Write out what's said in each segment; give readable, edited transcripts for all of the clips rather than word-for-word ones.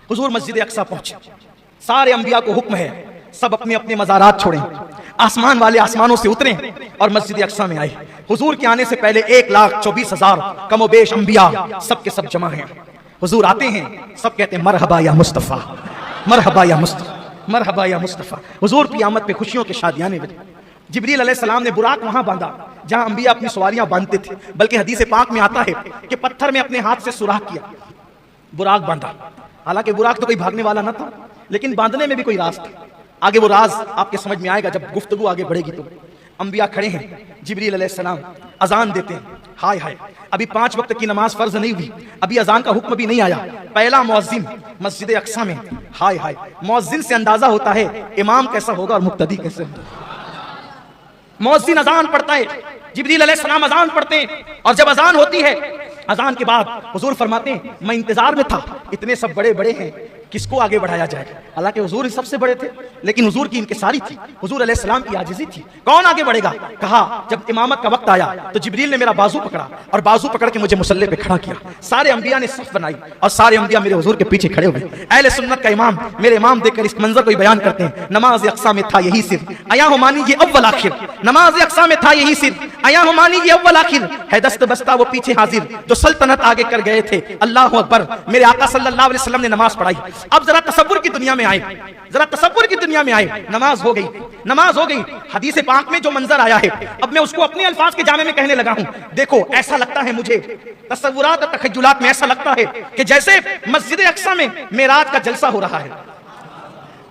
हुजूर मस्जिद अक्सा पहुंचे। सारे अंबिया को हुक्म है सब अपने अपने मज़ारात छोड़ें, आसमान वाले आसमानों से उतरें और मस्जिद अक्सा में आए। हुजूर के आने से पहले 1,24,000 कमोबेश अंबिया सब के सब जमा हैं। हुजूर आते हैं, सब कहते हैं मरहबा या मुस्तफ़ा, मरहबा या मुस्तफ़ा, मरहबा या मुस्तफ़ा। हुजूर की आमद पे खुशियों के शादियाने बजे। जिब्रील अलैहिस्सलाम ने बुराक वहां बांधा जहां अंबिया अपनी सवारियां बांधते थे, बल्कि हदीस पाक में आता है कि पत्थर में अपने हाथ से सुराख किया, बुराक बांधा। हालांकि बुराक तो कोई भागने वाला ना था, लेकिन बांधने में भी कोई राज था। आगे वो राज आपके समझ में आएगा जब गुफ्तगू आगे बढ़ेगी। तो अंबिया खड़े हैं, जिब्रील अलैहिस्सलाम अजान देते हैं। हाय हाय, अभी 5 वक्त की नमाज फर्ज नहीं हुई, अभी अजान का हुक्म भी नहीं आया। पहला मुअज्जिन मस्जिद अक्सा में। हाय हाय, मुअज्जिन से अंदाजा होता है इमाम कैसा होगा और मुक्तदी कैसे होगा। मुअज्जिन अजान पढ़ता है, जिब्रील अलैहिस्सलाम अजान पढ़ते हैं, और जब अजान होती है, अजान के बाद हुजूर फरमाते हैं मैं इंतजार में था, इतने सब बड़े बड़े हैं, किसको आगे बढ़ाया जाए। हालांकि हुजूर सबसे बड़े थे, लेकिन हुजूर की इनकिसारी थी, हुजूर अलैहिस्सलाम की आजिज़ी थी। कौन आगे बढ़ेगा? कहा जब इमामत का वक्त आया तो जिब्रील ने मेरा बाजू पकड़ा और बाजू पकड़ के मुझे मुसल्ले पे खड़ा किया। सारे अंबिया ने सफ बनाई और सारे अंबिया मेरे हुजूर के पीछे खड़े हुए। अहले सुन्नत का इमाम, मेरे इमाम देखकर इस मंजर को बयान करते हैं, नमाज अक्सा में था यही सिर, अया हो मानी ये अव्वल आखिर। नमाज अक्सा में था यही सिर, अया हो मानी ये अव्वल आखिर। है दस्त बस्ता वो पीछे हाजिर, जो सल्तनत आगे कर गए थे। अल्लाहु अकबर। मेरे आका सल्लल्लाहु अलैहि वसल्लम ने नमाज पढ़ाई। अब जरा तसव्वुर की दुनिया में आए, जरा तसव्वुर की दुनिया में आए। नमाज हो गई, नमाज हो गई। हदीस पाक में जो मंजर आया है, अब मैं उसको अपने अल्फाज के जामे में कहने लगा हूं। देखो, ऐसा लगता है मुझे, तसव्वुरात और तखय्युलात में ऐसा लगता है कि जैसे मस्जिद अक्सा में मेराज का जलसा हो रहा है।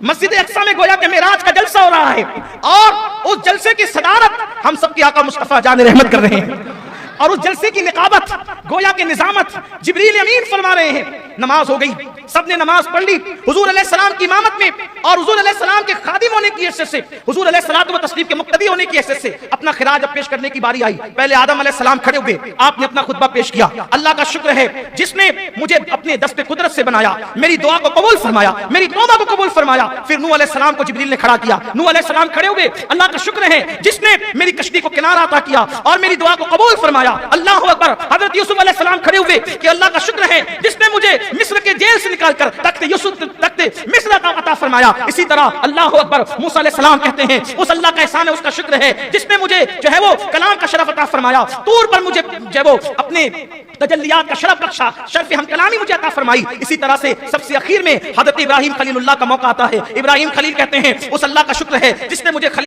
मस्जिद अक्सा में गोया के मेराज का जलसा हो रहा है, और उस जलसे की सदारत हम सबके आका मुस्तफा जान रहमत कर रहे हैं, और उस जलसे की निकाबत, गोया के निजामत जिब्रील अमीन फरमा रहे हैं। नमाज हो गई, सबने नमाज पढ़ ली हुजूर अलैहिस्सलाम की इमामत में, और हुजूर अलैहिस्सलाम के खादिम होने की हैसियत से, हुजूर अलैहिस्सलाम व तस्लीम के मुक्तदी होने की हैसियत से अपना खिराज अब पेश करने की बारी आई। पहले आदम अलैहिस्सलाम खड़े हुए, आपने अपना खुतबा पेश किया। अल्लाह का शुक्र है जिसने मुझे अपने दस्ते कुदरत से बनाया, मेरी दुआ को कबूल फरमाया, मेरी तौबा को कबूल फरमाया। फिर नूह अलैहिस्सलाम को जिब्रील ने खड़ा किया, नूह अलैहिस्सलाम खड़े हुए। अल्लाह का शुक्र है जिसने मेरी कश्ती को किनारा अता किया और मेरी दुआ को कबूल फरमाया। अल्लाह अकबर। हजरत यूसुफ अलैहिस्सलाम खड़े हुए कि अल्लाह का शुक्र है जिसने मुझे मिस्र के जेल से निकालकर तख्ते यूसुफ तख्ते मिस्र का अता फरमाया। इसी तरह अल्लाह अकबर। मूसा अलैहिस्सलाम कहते हैं उस अल्लाह का एहसान है, उसका शुक्र है जिसने मुझे जो है वो कलाम का शरफ अता फरमाया। तूर पर मुझे जो वो अपने तजल्लियात का शरफ बख्शा, शर्फ हम कलामी मुझे अता फरमाई। इसी तरह से सबसे आखिर में हजरत इब्राहिम खलीलुल्लाह का मौका आता है। इब्राहिम खलील कहते हैं उस अल्लाह का शुक्र है जिसने मुझे